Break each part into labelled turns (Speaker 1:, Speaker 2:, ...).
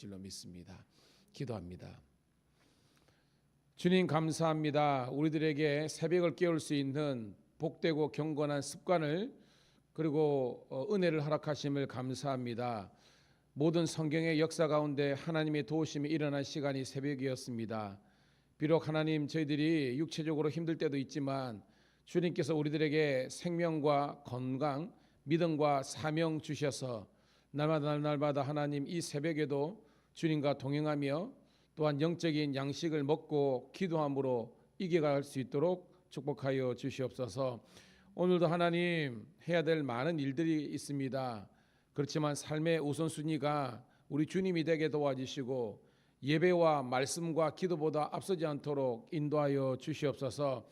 Speaker 1: 줄로 믿습니다. 기도합니다. 주님 감사합니다. 우리들에게 새벽을 깨울 수 있는 복되고 경건한 습관을 그리고 은혜를 허락하심을 감사합니다. 모든 성경의 역사 가운데 하나님의 도우심이 일어난 시간이 새벽이었습니다. 비록 하나님 저희들이 육체적으로 힘들 때도 있지만 주님께서 우리들에게 생명과 건강, 믿음과 사명 주셔서 날마다 하나님 이 새벽에도 주님과 동행하며 또한 영적인 양식을 먹고 기도함으로 이겨갈 수 있도록 축복하여 주시옵소서. 오늘도 하나님 해야 될 많은 일들이 있습니다. 그렇지만 삶의 우선순위가 우리 주님이 되게 도와주시고 예배와 말씀과 기도보다 앞서지 않도록 인도하여 주시옵소서.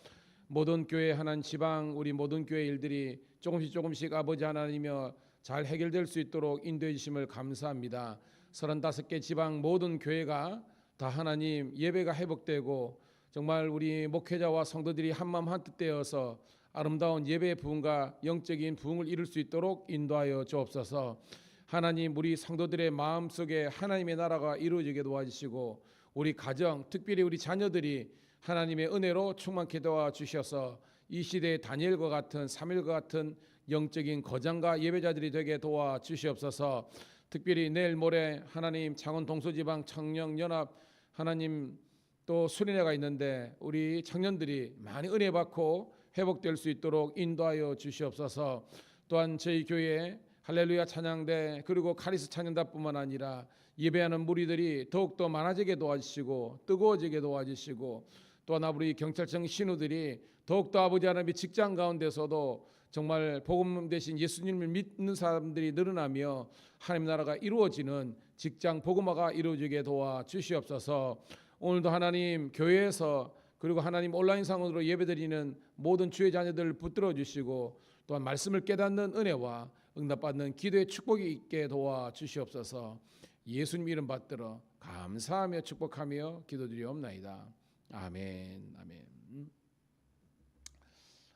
Speaker 1: 모든 교회 하나님 지방 우리 모든 교회 일들이 조금씩 아버지 하나님이여 잘 해결될 수 있도록 인도해 주심을 감사합니다. 35개 지방 모든 교회가 다 하나님 예배가 회복되고 정말 우리 목회자와 성도들이 한마음 한뜻 되어서 아름다운 예배의 부흥과 영적인 부흥을 이룰 수 있도록 인도하여 주옵소서. 하나님 우리 성도들의 마음속에 하나님의 나라가 이루어지게 도와주시고 우리 가정 특별히 우리 자녀들이 하나님의 은혜로 충만케 도와주셔서 이 시대의 다니엘과 같은 사무엘과 같은 영적인 거장과 예배자들이 되게 도와주시옵소서. 특별히 내일 모레 하나님 창원 동서지방 청년연합 하나님 또 수련회가 있는데 우리 청년들이 많이 은혜 받고 회복될 수 있도록 인도하여 주시옵소서. 또한 저희 교회 할렐루야 찬양대 그리고 카리스 찬양단뿐만 아니라 예배하는 무리들이 더욱더 많아지게 도와주시고 뜨거워지게 도와주시고 또한 우리 경찰청 신우들이 더욱더 아버지 하나님의 직장 가운데서도 정말 복음 대신 예수님을 믿는 사람들이 늘어나며 하나님 나라가 이루어지는 직장 복음화가 이루어지게 도와주시옵소서. 오늘도 하나님 교회에서 그리고 하나님 온라인상으로 예배드리는 모든 주의 자녀들을 붙들어 주시고 또한 말씀을 깨닫는 은혜와 응답받는 기도의 축복이 있게 도와주시옵소서. 예수님 이름 받들어 감사하며 축복하며 기도드리옵나이다. 아멘. 아멘.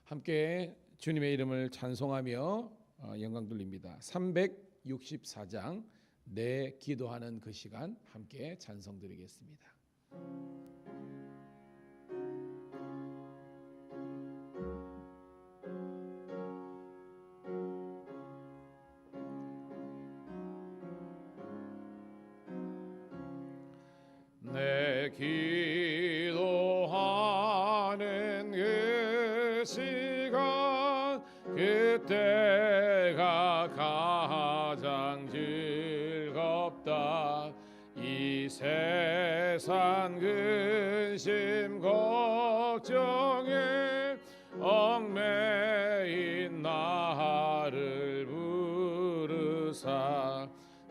Speaker 1: 함께 주님의 이름을 찬송하며 영광 돌립니다. 364장 내 기도하는 그 시간 함께 찬송 드리겠습니다. 내 기도하는 그 시간 그때가 가장 즐겁다. 이 세상 근심 걱정에 얽매인 나를 부르사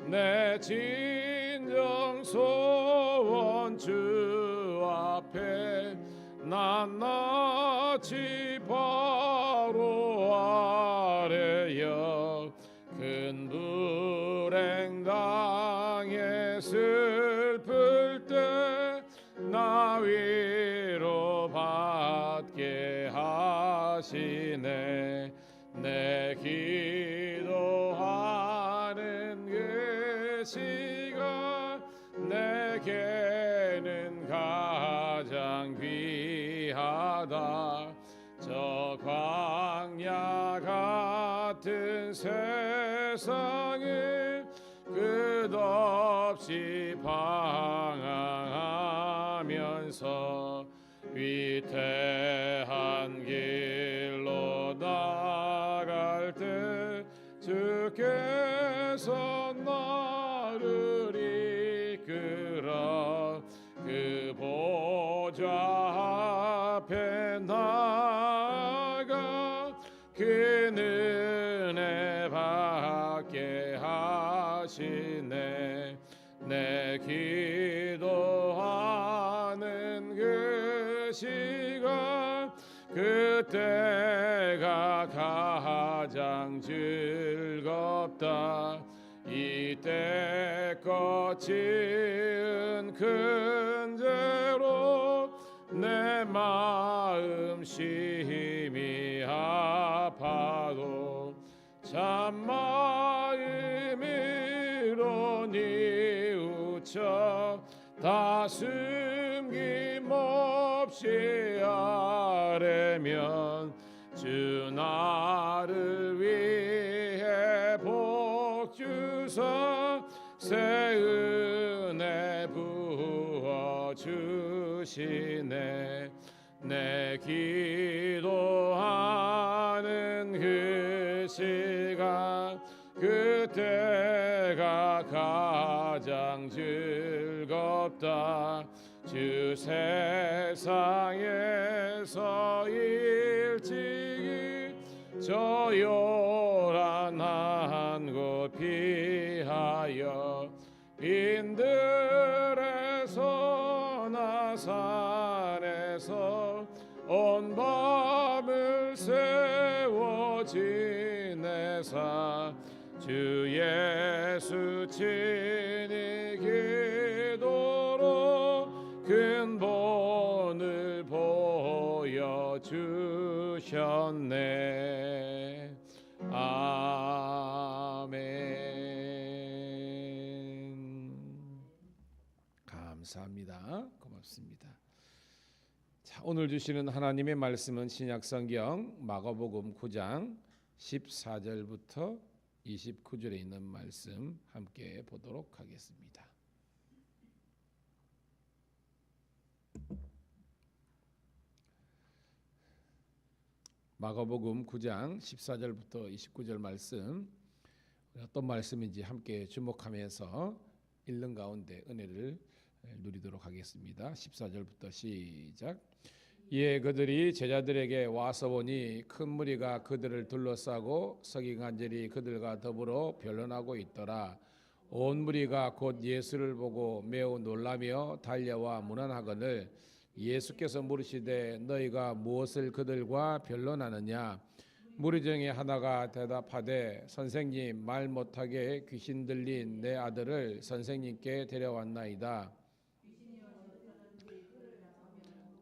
Speaker 1: 내 진정 소원 주 앞에 낱낱이 바로 아뢰어 큰 불행 당해 슬플 때 나 위로 받게 하시네. 내 기도하는 그 시간 내게는 가장 귀하다. 저 광야 같은 세상을 끝없이 방황하면서 위태한 길로 나갈 때 주께서 나를 이끌어 그 보좌 앞에 나아가 그 은혜 받게 하시네. 내 기도하는 그 시간 그때가 가장 즐겁다. 이때껏 지은 큰 죄로 내 마음 심히 아파도 참 마음으로 뉘우쳐 비춰 다 숨김없이 아뢰면 주 나를 위해 복 주사 새 은혜 부어 주시네. 내 기도하는 그 시간 그때가 가장 즐겁다. 주 세상에서 일찍이 저 요란한 곳 피하여 빈들에서 나 산에서 온 밤을 세워 지내사 주 예수 친히 기도로 근본을 보여주셨네. 아멘. 감사합니다. 고맙습니다. 자, 오늘 주시는 하나님의 말씀은 신약성경 마가복음 9장 14절부터 29절에 있는 말씀 함께 보도록 하겠습니다. 마가복음 9장 14절부터 29절 말씀, 어떤 말씀인지 함께 주목하면서 읽는 가운데 은혜를 누리도록 하겠습니다. 14절부터 시작. 이에 그들이 제자들에게 와서 보니 큰 무리가 그들을 둘러싸고 서기관들이 그들과 더불어 변론하고 있더라. 온 무리가 곧 예수를 보고 매우 놀라며 달려와 문안하거늘 예수께서 물으시되 너희가 무엇을 그들과 변론하느냐. 무리 중에 하나가 대답하되 선생님, 말 못하게 귀신 들린 내 아들을 선생님께 데려왔나이다.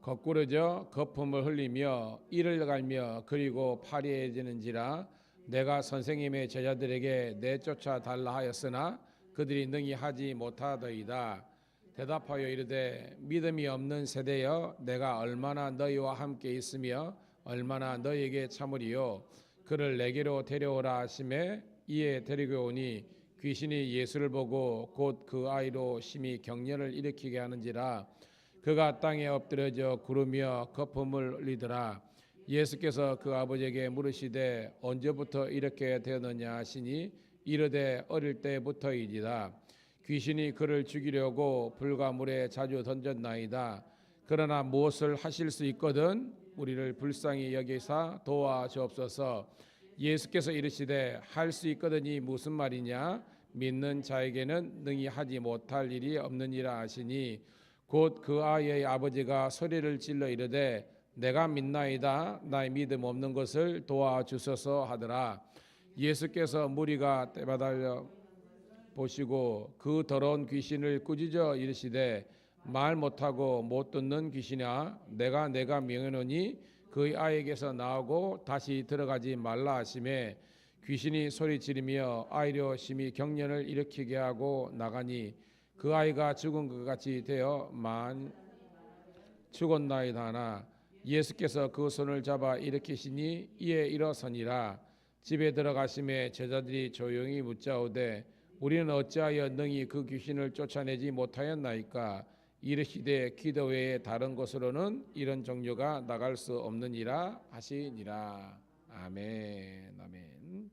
Speaker 1: 거꾸러져 거품을 흘리며 이를 갈며 그리고 파리해지는지라. 내가 선생님의 제자들에게 내쫓아 달라 하였으나 그들이 능히 하지 못하더이다. 대답하여 이르되 믿음이 없는 세대여, 내가 얼마나 너희와 함께 있으며 얼마나 너희에게 참으리요. 그를 내게로 데려오라 하시매 이에 데리고 오니 귀신이 예수를 보고 곧 그 아이로 심히 격려를 일으키게 하는지라. 그가 땅에 엎드려져 구르며 거품을 흘리더라. 예수께서 그 아버지에게 물으시되 언제부터 이렇게 되었느냐 하시니 이르되 어릴 때부터이니라. 귀신이 그를 죽이려고 불과 물에 자주 던졌나이다. 그러나 무엇을 하실 수 있거든 우리를 불쌍히 여기사 도와주옵소서. 예수께서 이르시되 할 수 있거든이 무슨 말이냐. 믿는 자에게는 능히 하지 못할 일이 없느니라 하시니 곧 그 아이의 아버지가 소리를 질러 이르되 내가 믿나이다. 나의 믿음 없는 것을 도와주소서 하더라. 예수께서 무리가 떼받아 보시고 그 더러운 귀신을 꾸짖어 이르시되 말 못하고 못 듣는 귀신아, 내가 명하노니 그의 아이에게서 나오고 다시 들어가지 말라 하시매 귀신이 소리 지르며 아이로 심히 경련을 일으키게 하고 나가니 그 아이가 죽은 것 같이 되어 죽었나이다 하나 예수께서 그 손을 잡아 일으키시니 이에 일어서니라. 집에 들어가심에 제자들이 조용히 묻자오되 우리는 어찌하여 능히 그 귀신을 쫓아내지 못하였나이까. 이르시되 기도 외에 다른 곳으로는 이런 종류가 나갈 수 없느니라 하시니라. 아멘. 아멘.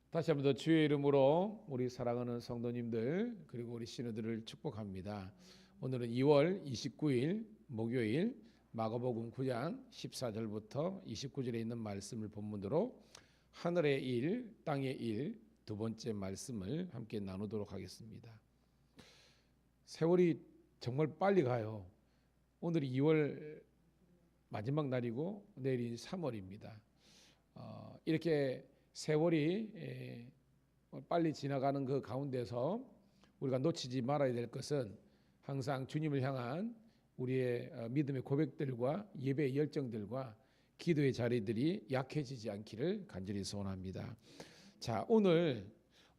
Speaker 1: 다시 한번 더 주의 이름으로 우리 사랑하는 성도님들 그리고 우리 신우들을 축복합니다. 오늘은 2월 29일 목요일 마가복음 9장 14절부터 29절에 있는 말씀을 본문으로 하늘의 일, 땅의 일 두 번째 말씀을 함께 나누도록 하겠습니다. 세월이 정말 빨리 가요. 오늘이 2월 마지막 날이고 내일이 3월입니다. 이렇게 세월이 빨리 지나가는 그 가운데서 우리가 놓치지 말아야 될 것은 항상 주님을 향한 우리의 믿음의 고백들과 예배의 열정들과 기도의 자리들이 약해지지 않기를 간절히 소원합니다. 자, 오늘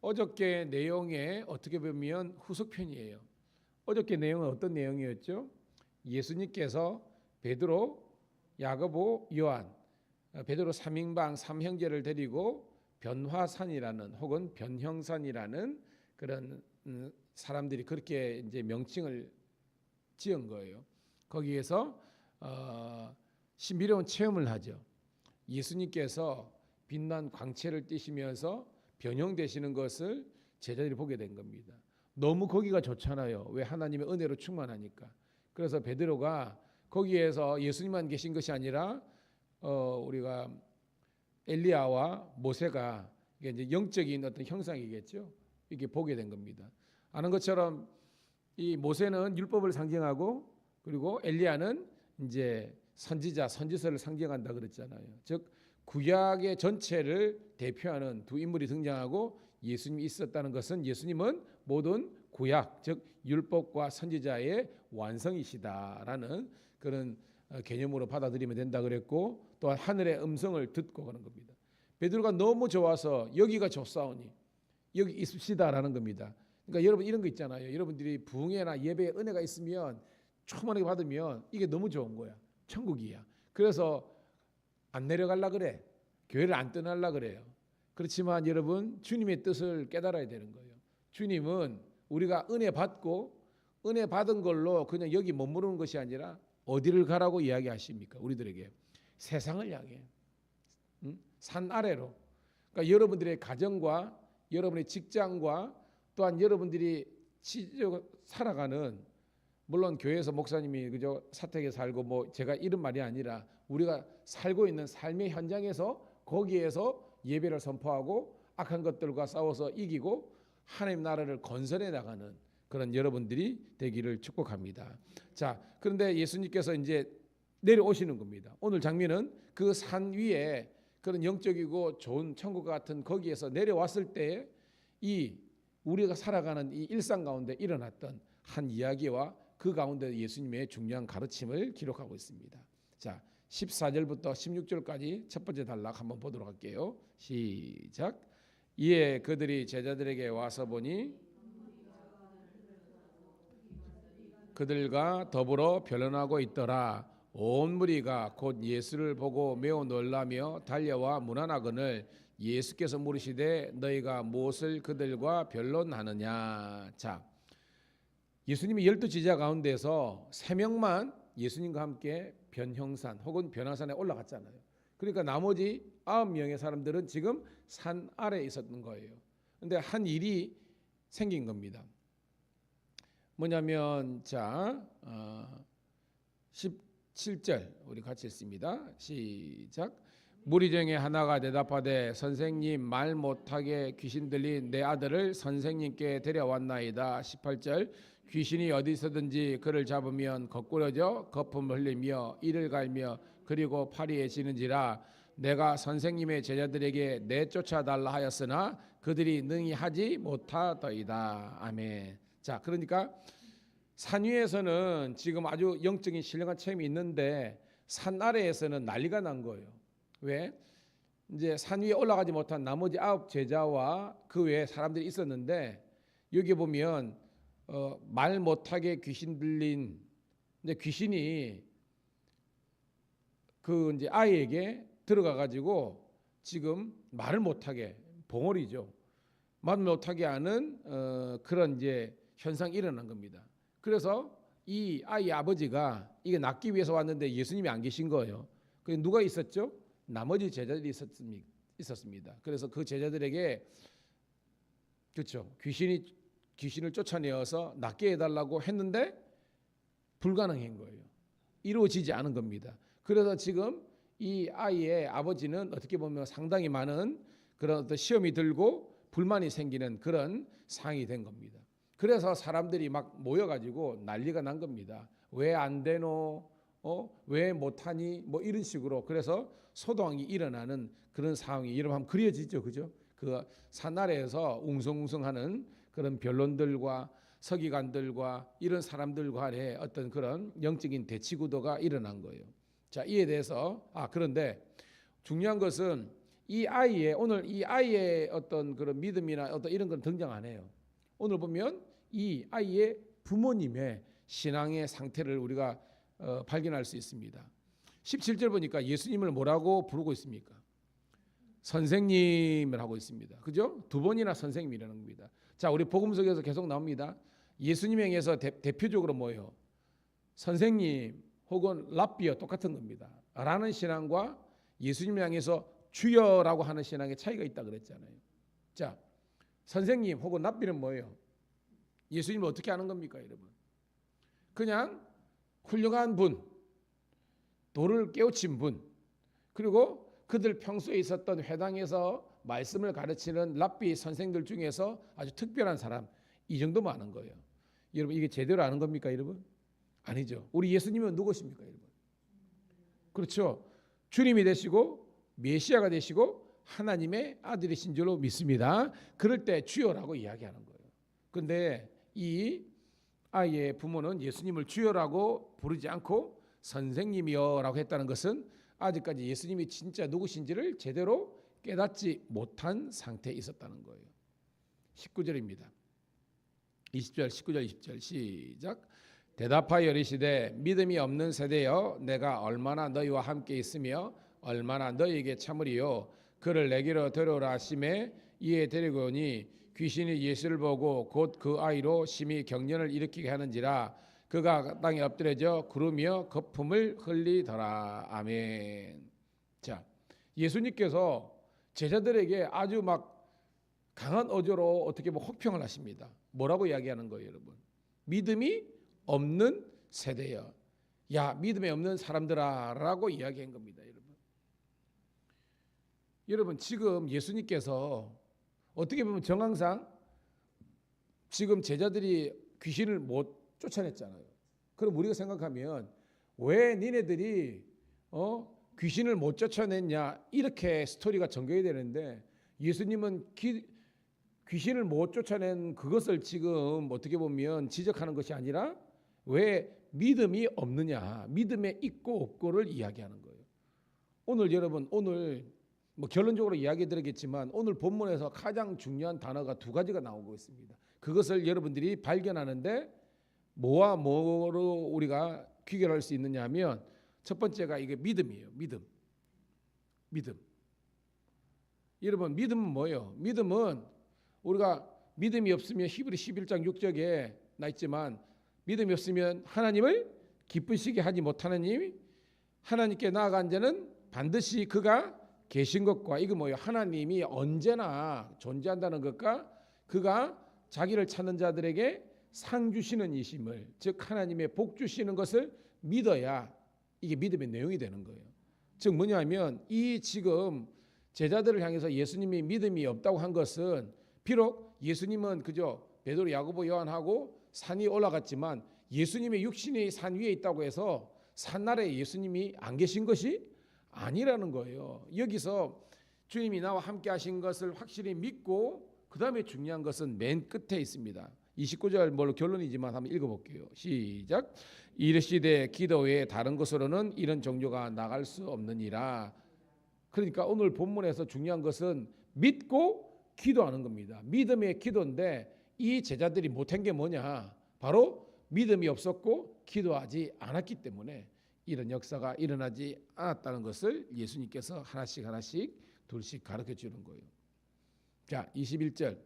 Speaker 1: 어저께 내용에 어떻게 보면 후속편이에요. 어저께 내용은 어떤 내용이었죠? 예수님께서 베드로, 야고보, 요한, 베드로 3인방 3형제를 데리고 변화산이라는 혹은 변형산이라는 그런 사람들이 그렇게 이제 명칭을 지은 거예요. 거기에서 신비로운 체험을 하죠. 예수님께서 빛난 광채를 띠시면서 변형되시는 것을 제자들이 보게 된 겁니다. 너무 거기가 좋잖아요. 왜? 하나님의 은혜로 충만하니까. 그래서 베드로가 거기에서 예수님만 계신 것이 아니라 우리가 엘리야와 모세가 이게 이제 영적인 어떤 형상이겠죠. 이렇게 보게 된 겁니다. 아는 것처럼 이 모세는 율법을 상징하고 그리고 엘리야는 이제 선지자, 선지서를 상징한다 그랬잖아요. 즉 구약의 전체를 대표하는 두 인물이 등장하고 예수님이 있었다는 것은 예수님은 모든 구약, 즉 율법과 선지자의 완성이시다라는 그런 개념으로 받아들이면 된다 그랬고, 또한 하늘의 음성을 듣고 그런 겁니다. 베드로가 너무 좋아서 여기가 좋사오니 여기 있읍시다라는 겁니다. 그러니까 여러분 이런 거 있잖아요. 여러분들이 부흥회나 예배에 은혜가 있으면 충만하게 받으면 이게 너무 좋은 거야. 천국이야. 그래서 안 내려갈라 그래. 교회를 안 떠날라 그래요. 그렇지만 여러분 주님의 뜻을 깨달아야 되는 거예요. 주님은 우리가 은혜 받고 은혜 받은 걸로 그냥 여기 머무르는 것이 아니라 어디를 가라고 이야기하십니까? 우리들에게 세상을 향해, 산 아래로. 그러니까 여러분들의 가정과 여러분의 직장과 또한 여러분들이 살아가는, 물론 교회에서 목사님이 그저 사택에 살고 뭐 제가 이런 말이 아니라 우리가 살고 있는 삶의 현장에서 거기에서 예배를 선포하고 악한 것들과 싸워서 이기고 하나님 나라를 건설해 나가는 그런 여러분들이 되기를 축복합니다. 자, 그런데 예수님께서 이제 내려오시는 겁니다. 오늘 장면은 그 산 위에 그런 영적이고 좋은 천국 같은 거기에서 내려왔을 때 이 우리가 살아가는 이 일상 가운데 일어났던 한 이야기와 그 가운데 예수님의 중요한 가르침을 기록하고 있습니다. 자, 14절부터 16절까지 첫 번째 단락 한번 보도록 할게요. 시작. 이에 그들이 제자들에게 와서 보니 그들과 더불어 변론하고 있더라. 온 무리가 곧 예수를 보고 매우 놀라며 달려와 문안하거늘 예수께서 물으시되 너희가 무엇을 그들과 변론하느냐. 자, 예수님이 12제자 가운데서 3명만 예수님과 함께 변형산 혹은 변화산에 올라갔잖아요. 그러니까 나머지 9명의 사람들은 지금 산 아래에 있었던 거예요. 그런데 한 일이 생긴 겁니다. 뭐냐면 자 17절 우리 같이 읽습니다. 시작. 무리 중에 하나가 대답하되 선생님, 말 못하게 귀신 들린 내 아들을 선생님께 데려왔나이다. 18절. 귀신이 어디서든지 그를 잡으면 거꾸러져 거품을 흘리며 이를 갈며 그리고 파리에 지는지라. 내가 선생님의 제자들에게 내쫓아 달라 하였으나 그들이 능히 하지 못하더이다. 아멘. 자, 그러니까 산 위에서는 지금 아주 영적인 신령한 체험이 있는데 산 아래에서는 난리가 난 거예요. 왜? 이제 산 위에 올라가지 못한 나머지 9 제자와 그 외에 사람들이 있었는데 여기 보면 말 못하게 귀신 들린, 이제 귀신이 그 이제 아이에게 들어가 가지고 지금 말을 못하게, 봉어리죠. 말 못하게 하는 그런 이제 현상이 일어난 겁니다. 그래서 이 아이 아버지가 이게 낫기 위해서 왔는데 예수님이 안 계신 거예요. 그 누가 있었죠? 나머지 제자들이 있었습니다. 그래서 그 제자들에게 그렇죠. 귀신을 쫓아내어서 낫게 해달라고 했는데 불가능한 거예요. 이루어지지 않은 겁니다. 그래서 지금 이 아이의 아버지는 어떻게 보면 상당히 많은 그런 어떤 시험이 들고 불만이 생기는 그런 상황이 된 겁니다. 그래서 사람들이 막 모여가지고 난리가 난 겁니다. 왜 안 되노? 왜 못하니? 뭐 이런 식으로. 그래서 소동이 일어나는 그런 상황이 여러분 한번 그려지죠, 그죠? 그 산 아래에서 웅성웅성하는 그런 변론들과 서기관들과 이런 사람들 간의 어떤 그런 영적인 대치 구도가 일어난 거예요. 자, 이에 대해서 그런데 중요한 것은 이 아이의 오늘 이 아이의 어떤 그런 믿음이나 어떤 이런 건 등장 안 해요. 오늘 보면 이 아이의 부모님의 신앙의 상태를 우리가 발견할 수 있습니다. 17절 보니까 예수님을 뭐라고 부르고 있습니까? 선생님을 하고 있습니다. 그죠? 두 번이나 선생님이라는 겁니다. 자, 우리 복음 속에서 계속 나옵니다. 예수님 향해서 대표적으로 뭐예요? 선생님 혹은 랍비어 똑같은 겁니다. 라는 신앙과 예수님 향해서 주여라고 하는 신앙의 차이가 있다 그랬잖아요. 자, 선생님 혹은 랍비는 뭐예요? 예수님을 어떻게 아는 겁니까, 여러분? 그냥 훌륭한 분, 도를 깨우친 분, 그리고 그들 평소에 있었던 회당에서 말씀을 가르치는 랍비 선생들 중에서 아주 특별한 사람, 이 정도만 아는 거예요. 여러분, 이게 제대로 아는 겁니까, 여러분? 아니죠. 우리 예수님은 누구십니까, 여러분? 그렇죠. 주님이 되시고 메시아가 되시고 하나님의 아들이신 줄로 믿습니다. 그럴 때 주여라고 이야기하는 거예요. 그런데 이 아이의 부모는 예수님을 주여라고 부르지 않고 선생님이여라고 했다는 것은 아직까지 예수님이 진짜 누구신지를 제대로 깨닫지 못한 상태에 있었다는 거예요. 19절입니다. 20절, 19절, 20절 시작. 대답하여 이르시되 믿음이 없는 세대여 내가 얼마나 너희와 함께 있으며 얼마나 너희에게 참으리요. 그를 내게로 데려오라 하시매 이에 데리고 오니 귀신이 예수를 보고 곧 그 아이로 심히 경련을 일으키게 하는지라 그가 땅에 엎드려져 구르며 거품을 흘리더라. 아멘. 자, 예수님께서 제자들에게 아주 막 강한 어조로 어떻게 보면 혹평을 하십니다. 뭐라고 이야기하는 거예요, 여러분? 믿음이 없는 세대여. 야, 믿음이 없는 사람들아라고 이야기한 겁니다, 여러분. 여러분, 지금 예수님께서 어떻게 보면 정황상 지금 제자들이 귀신을 못 쫓아냈잖아요. 그럼 우리가 생각하면 왜 니네들이 귀신을 못 쫓아냈냐 이렇게 스토리가 전개가 되는데 예수님은 귀신을 못 쫓아낸 그것을 지금 어떻게 보면 지적하는 것이 아니라 왜 믿음이 없느냐, 믿음에 있고 없고를 이야기하는 거예요. 오늘 여러분, 오늘 뭐 결론적으로 이야기 드리겠지만 오늘 본문에서 가장 중요한 단어가 두 가지가 나오고 있습니다. 그것을 여러분들이 발견하는데 뭐와 뭐로 우리가 귀결할 수 있느냐 하면 첫 번째가 이게 믿음이에요. 믿음. 여러분, 믿음은 뭐예요? 믿음은 우리가 믿음이 없으면 히브리 11장 6절에 나 있지만 믿음이 없으면 하나님을 기쁘시게 하지 못하는 님, 하나님께 나아간 자는 반드시 그가 계신 것과 이거 뭐예요? 하나님이 언제나 존재한다는 것과 그가 자기를 찾는 자들에게 상 주시는 이심을, 즉 하나님의 복 주시는 것을 믿어야 이게 믿음의 내용이 되는 거예요. 즉 뭐냐면 이 지금 제자들을 향해서 예수님이 믿음이 없다고 한 것은 비록 예수님은 그저 베드로, 야고보, 요한하고 산 위에 올라갔지만 예수님의 육신이 산 위에 있다고 해서 산나라에 예수님이 안 계신 것이 아니라는 거예요. 여기서 주님이 나와 함께 하신 것을 확실히 믿고 그 다음에 중요한 것은 맨 끝에 있습니다. 29절 물론 결론이지만 한번 읽어볼게요. 시작. 이르시되 기도 외에 다른 것으로는 이런 종교가 나갈 수 없느니라. 그러니까 오늘 본문에서 중요한 것은 믿고 기도하는 겁니다. 믿음의 기도인데 이 제자들이 못한 게 뭐냐? 바로 믿음이 없었고 기도하지 않았기 때문에 이런 역사가 일어나지 않았다는 것을 예수님께서 하나씩 둘씩 가르쳐 주는 거예요. 자, 21절부터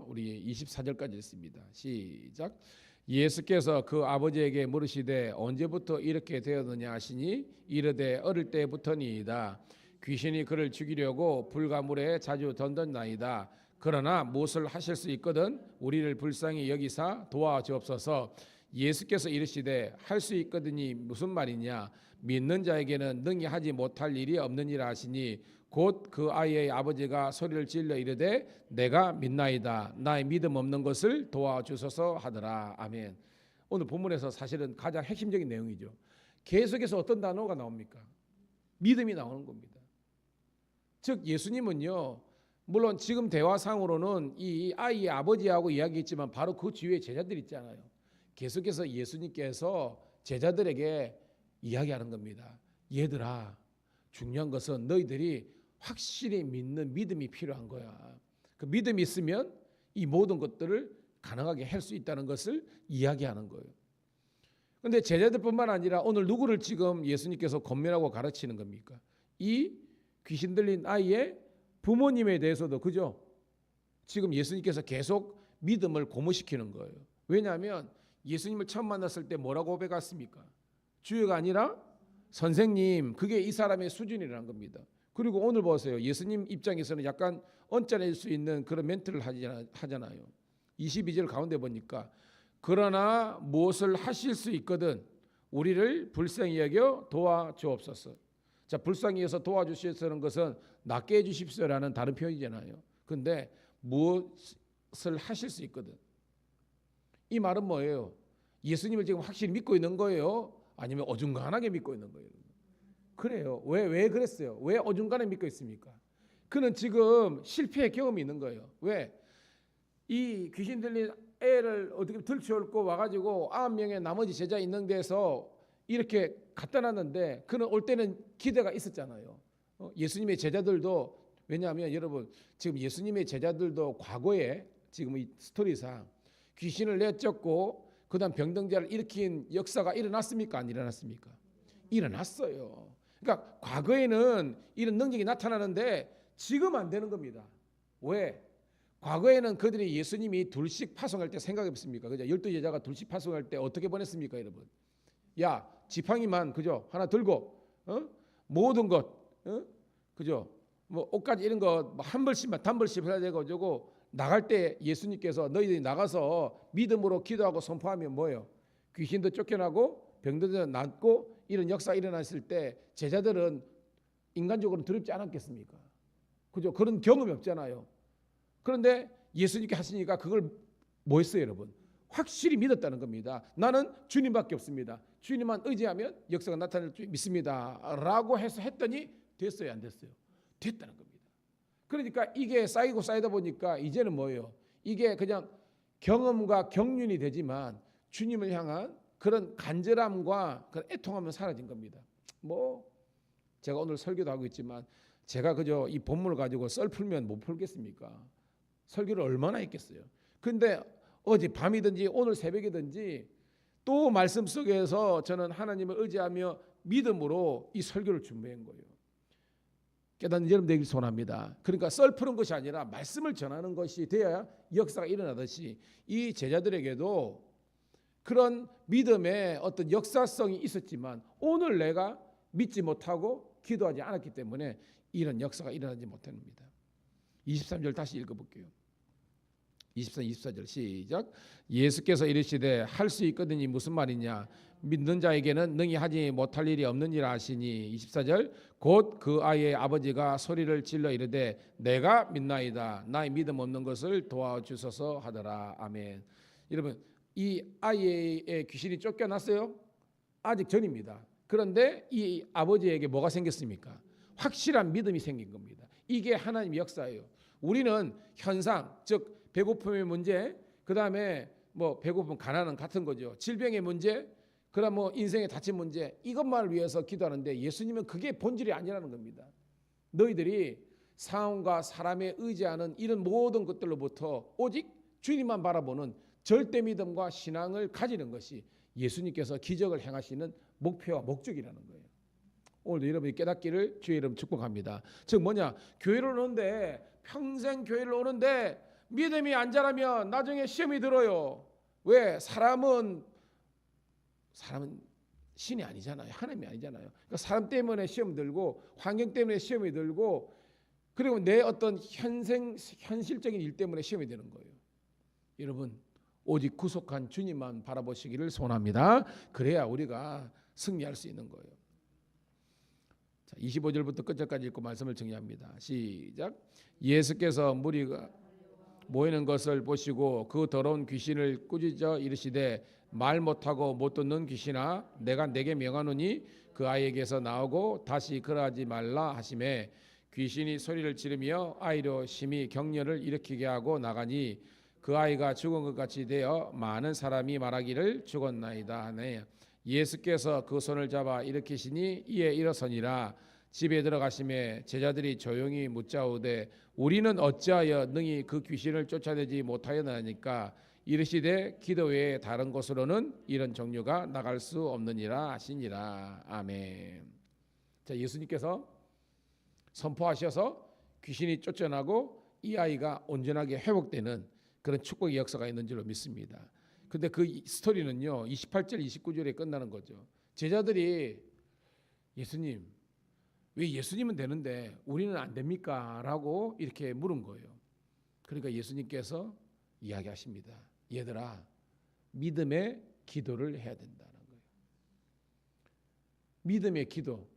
Speaker 1: 우리 24절까지 있습니다. 시작. 예수께서 그 아버지에게 물으시되 언제부터 이렇게 되었느냐 하시니 이르되 어릴 때부터니이다. 귀신이 그를 죽이려고 불과 물에 자주 던졌나이다. 그러나 무엇을 하실 수 있거든 우리를 불쌍히 여기사 도와주옵소서. 예수께서 이르시되 할 수 있거든이 무슨 말이냐? 믿는 자에게는 능히 하지 못할 일이 없느니라 하시니 곧 그 아이의 아버지가 소리를 질러 이르되 내가 믿나이다. 나의 믿음 없는 것을 도와주소서 하더라. 아멘. 오늘 본문에서 사실은 가장 핵심적인 내용이죠. 계속해서 어떤 단어가 나옵니까? 믿음이 나오는 겁니다. 즉 예수님은요, 물론 지금 대화상으로는 이 아이의 아버지하고 이야기했지만 바로 그 뒤에 제자들 있잖아요. 계속해서 예수님께서 제자들에게 이야기하는 겁니다. 얘들아, 중요한 것은 너희들이 확실히 믿는 믿음이 필요한 거야. 그 믿음이 있으면 이 모든 것들을 가능하게 할 수 있다는 것을 이야기하는 거예요. 그런데 제자들뿐만 아니라 오늘 누구를 지금 예수님께서 권면하고 가르치는 겁니까? 이 귀신 들린 아이의 부모님에 대해서도 그죠? 지금 예수님께서 계속 믿음을 고무시키는 거예요. 왜냐하면 예수님을 처음 만났을 때 뭐라고 고백했습니까? 주여가 아니라 선생님, 그게 이 사람의 수준이라는 겁니다. 그리고 오늘 보세요. 예수님 입장에서는 약간 언짢을 수 있는 그런 멘트를 하잖아요. 22절 가운데 보니까 그러나 무엇을 하실 수 있거든 우리를 불쌍히 여겨 도와주옵소서. 자, 불쌍히 여서 도와주시는 것은 낫게 해주십시오라는 다른 표현이잖아요. 근데 무엇을 하실 수 있거든. 이 말은 뭐예요? 예수님을 지금 확실히 믿고 있는 거예요? 아니면 어중간하게 믿고 있는 거예요? 그래요. 왜 그랬어요? 왜 어중간하게 믿고 있습니까? 그는 지금 실패의 경험이 있는 거예요. 왜? 이 귀신 들린 애를 어떻게 들쳐올고 와가지고 9명의 나머지 제자 있는 데서 이렇게 갖다 놨는데 그는 올 때는 기대가 있었잖아요. 예수님의 제자들도 왜냐하면 여러분 지금 예수님의 제자들도 과거에 지금 이 스토리상 귀신을 내쫓고 그다음 병등자를 일으킨 역사가 일어났습니까? 안 일어났습니까? 일어났어요. 그러니까 과거에는 이런 능력이 나타나는데 지금 안 되는 겁니다. 왜? 과거에는 그들이 예수님이 둘씩 파송할 때 생각해 보십니까? 그죠? 12제자가 둘씩 파송할 때 어떻게 보냈습니까, 여러분? 야, 지팡이만 그죠? 하나 들고 모든 것 그죠? 뭐 옷까지 이런 거 한 벌씩만 단벌씩 해야 되고 저거 나갈 때 예수님께서 너희들이 나가서 믿음으로 기도하고 선포하면 뭐예요? 귀신도 쫓겨나고 병들도 낫고 이런 역사가 일어났을 때 제자들은 인간적으로는 두렵지 않았겠습니까? 그죠? 그런 경험이 없잖아요. 그런데 예수님께 하시니까 그걸 뭐 했어요, 여러분? 확실히 믿었다는 겁니다. 나는 주님밖에 없습니다. 주님만 의지하면 역사가 나타날 줄 믿습니다. 라고 해서 했더니 됐어요, 안 됐어요? 됐다는 겁니다. 그러니까 이게 쌓이고 쌓이다 보니까 이제는 뭐예요? 이게 그냥 경험과 경륜이 되지만 주님을 향한 그런 간절함과 그런 애통함은 사라진 겁니다. 뭐 제가 오늘 설교도 하고 있지만 제가 그저 이 본문을 가지고 썰 풀면 못 풀겠습니까? 설교를 얼마나 했겠어요. 근데 어제 밤이든지 오늘 새벽이든지 또 말씀 속에서 저는 하나님을 의지하며 믿음으로 이 설교를 준비한 거예요. 깨닫는 여러분 되길 소원합니다. 그러니까 썰 푸는 것이 아니라 말씀을 전하는 것이 되어야 역사가 일어나듯이 이 제자들에게도 그런 믿음의 어떤 역사성이 있었지만 오늘 내가 믿지 못하고 기도하지 않았기 때문에 이런 역사가 일어나지 못합니다. 23절 다시 읽어볼게요. 23, 24절 시작. 예수께서 이르시되 할 수 있거든이 무슨 말이냐? 믿는 자에게는 능히 하지 못할 일이 없느니라 하시니 24절 곧 그 아이의 아버지가 소리를 질러 이르되 내가 믿나이다. 나의 믿음 없는 것을 도와주소서 하더라. 아멘. 여러분 이 아이의 귀신이 쫓겨났어요? 아직 전입니다. 그런데 이 아버지에게 뭐가 생겼습니까? 확실한 믿음이 생긴 겁니다. 이게 하나님의 역사예요. 우리는 현상, 즉 배고픔의 문제, 그 다음에 뭐 배고픔, 가난은 같은 거죠. 질병의 문제, 그다음 뭐 인생의 닥친 문제, 이것만을 위해서 기도하는데 예수님은 그게 본질이 아니라는 겁니다. 너희들이 상황과 사람에 의지하는 이런 모든 것들로부터 오직 주님만 바라보는 절대 믿음과 신앙을 가지는 것이 예수님께서 기적을 행하시는 목표와 목적이라는 거예요. 오늘도 여러분이 깨닫기를 주의 이름 축복합니다. 즉 뭐냐? 교회를 오는데 평생 교회를 오는데 믿음이 안 자라면 나중에 시험이 들어요. 왜? 사람은 신이 아니잖아요. 하나님이 아니잖아요. 그러니까 사람 때문에 시험 들고 환경 때문에 시험이 들고 그리고 내 어떤 현실적인 일 때문에 시험이 되는 거예요. 여러분 오직 구속한 주님만 바라보시기를 소원합니다. 그래야 우리가 승리할 수 있는 거예요. 자, 25절부터 끝절까지 읽고 말씀을 정리합니다. 시작. 예수께서 무리가 모이는 것을 보시고 그 더러운 귀신을 꾸짖어 이르시되 말 못하고 못 듣는 귀신아 내가 내게 명하노니 그 아이에게서 나오고 다시 그러하지 말라 하시매 귀신이 소리를 지르며 아이로 심히 격려를 일으키게 하고 나가니 그 아이가 죽은 것 같이 되어 많은 사람이 말하기를 죽었나이다 하네. 예수께서 그 손을 잡아 일으키시니 이에 일어서니라. 집에 들어가심에 제자들이 조용히 묻자오되 우리는 어찌하여 능히 그 귀신을 쫓아내지 못하였나니까 이르시되 기도 외에 다른 곳으로는 이런 종류가 나갈 수 없느니라 하시니라. 아멘. 자, 예수님께서 선포하셔서 귀신이 쫓겨나고 이 아이가 온전하게 회복되는 그런 축복의 역사가 있는 줄로 믿습니다. 근데 그 스토리는요 28절 29절에 끝나는 거죠. 제자들이 예수님, 왜 예수님은 되는데 우리는 안 됩니까? 라고 이렇게 물은 거예요. 그러니까 예수님께서 이야기하십니다. 얘들아, 믿음의 기도를 해야 된다는 거예요. 믿음의 기도.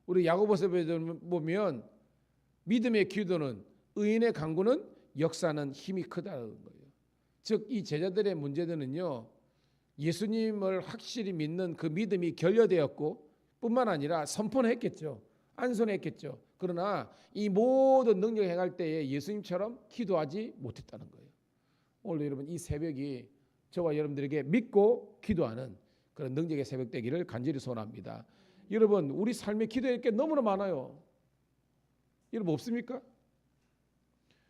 Speaker 1: 우리 야고보서 보면 믿음의 기도는, 의인의 간구는 역사는 힘이 크다는 거예요. 즉 이 제자들의 문제들은요 예수님을 확실히 믿는 그 믿음이 결여되었고 뿐만 아니라 선포는 했겠죠. 안선했겠죠. 그러나 이 모든 능력을 행할 때에 예수님처럼 기도하지 못했다는 거예요. 오늘 여러분 이 새벽이 저와 여러분들에게 믿고 기도하는 그런 능력의 새벽 되기를 간절히 소원합니다. 여러분 우리 삶에 기도할 게 너무나 많아요. 여러분 없습니까?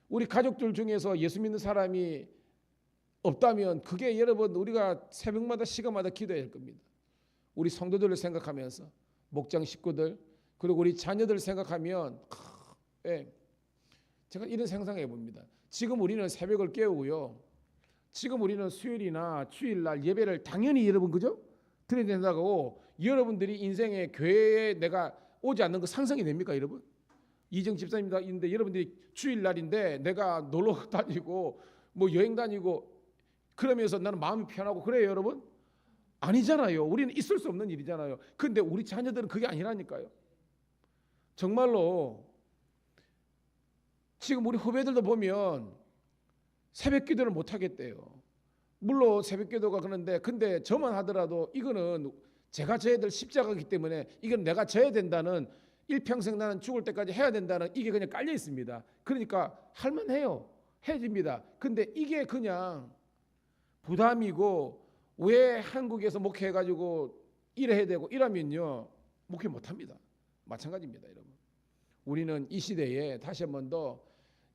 Speaker 1: 우리 가족들 중에서 예수 믿는 사람이 없다면 그게 여러분 우리가 새벽마다 시간마다 기도해야 할 겁니다. 우리 성도들을 생각하면서 목장 식구들 그리고 우리 자녀들 생각하면 제가 이런 상상해 봅니다. 지금 우리는 새벽을 깨우고요. 지금 우리는 수요일이나 주일날 예배를 당연히 여러분 그죠? 드려야 된다고 여러분들이 인생에 교회에 내가 오지 않는 거 상상이 됩니까 여러분? 이정 집사님도 있는데 여러분들이 주일날인데 내가 놀러 다니고 뭐 여행 다니고 그러면서 나는 마음이 편하고 그래요 여러분? 아니잖아요. 우리는 있을 수 없는 일이잖아요. 근데 우리 자녀들은 그게 아니라니까요. 정말로 지금 우리 후배들도 보면 새벽 기도를 못 하겠대요. 물론 새벽 기도가 그런데 근데 저만 하더라도 이거는 제가 져야 될 십자가이기 때문에 이건 내가 져야 된다는 일평생 나는 죽을 때까지 해야 된다는 이게 그냥 깔려 있습니다. 그러니까 할만해요. 해집니다. 근데 이게 그냥 부담이고 왜 한국에서 목회해가지고 일해야 되고 이러면요 목회 못합니다. 마찬가지입니다 여러분. 우리는 이 시대에 다시 한 번 더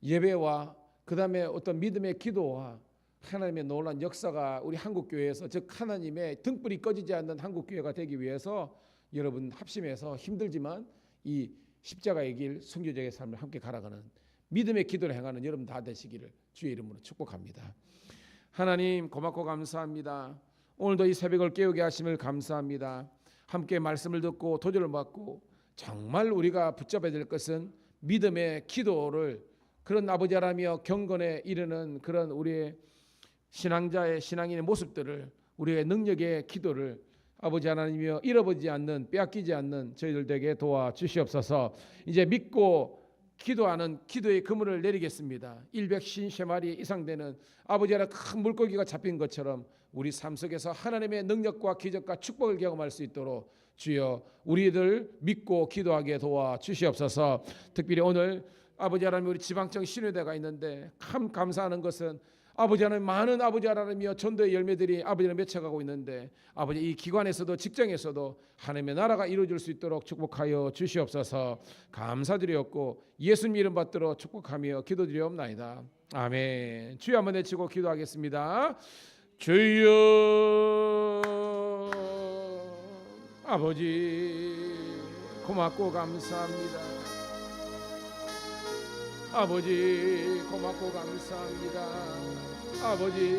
Speaker 1: 예배와 그 다음에 어떤 믿음의 기도와 하나님의 놀라운 역사가 우리 한국교회에서 즉 하나님의 등불이 꺼지지 않는 한국교회가 되기 위해서 여러분 합심해서 힘들지만 이 십자가의 길 순교자의 삶을 함께 갈아가는 믿음의 기도를 행하는 여러분 다 되시기를 주의 이름으로 축복합니다. 하나님 고맙고 감사합니다. 오늘도 이 새벽을 깨우게 하심을 감사합니다. 함께 말씀을 듣고 도전을 받고 정말 우리가 붙잡아야 될 것은 믿음의 기도를 그런 아버지라며 경건에 이르는 그런 우리의 신앙자의 신앙인의 모습들을 우리의 능력의 기도를 아버지 하나님이여 잃어버리지 않는 빼앗기지 않는 저희들에게 도와주시옵소서. 이제 믿고 기도하는 기도의 그물을 내리겠습니다. 150마리 이상 되는 아버지 하나 큰 물고기가 잡힌 것처럼 우리 삶 속에서 하나님의 능력과 기적과 축복을 경험할 수 있도록 주여 우리들 믿고 기도하게 도와주시옵소서. 특별히 오늘 아버지 하나님 우리 지방청 신회대가 있는데 참 감사하는 것은 아버지 하나님 많은 아버지 하나님이여 전도의 열매들이 아버지 하나님 맺혀가고 있는데 아버지 이 기관에서도 직장에서도 하나님의 나라가 이루어질 수 있도록 축복하여 주시옵소서. 감사드리옵고 예수님 이름 받들어 축복하며 기도드리옵나이다. 아멘. 주여 한번 외치고 기도하겠습니다. 주여 아버지 고맙고 감사합니다. 아버지 고맙고 감사합니다. 아버지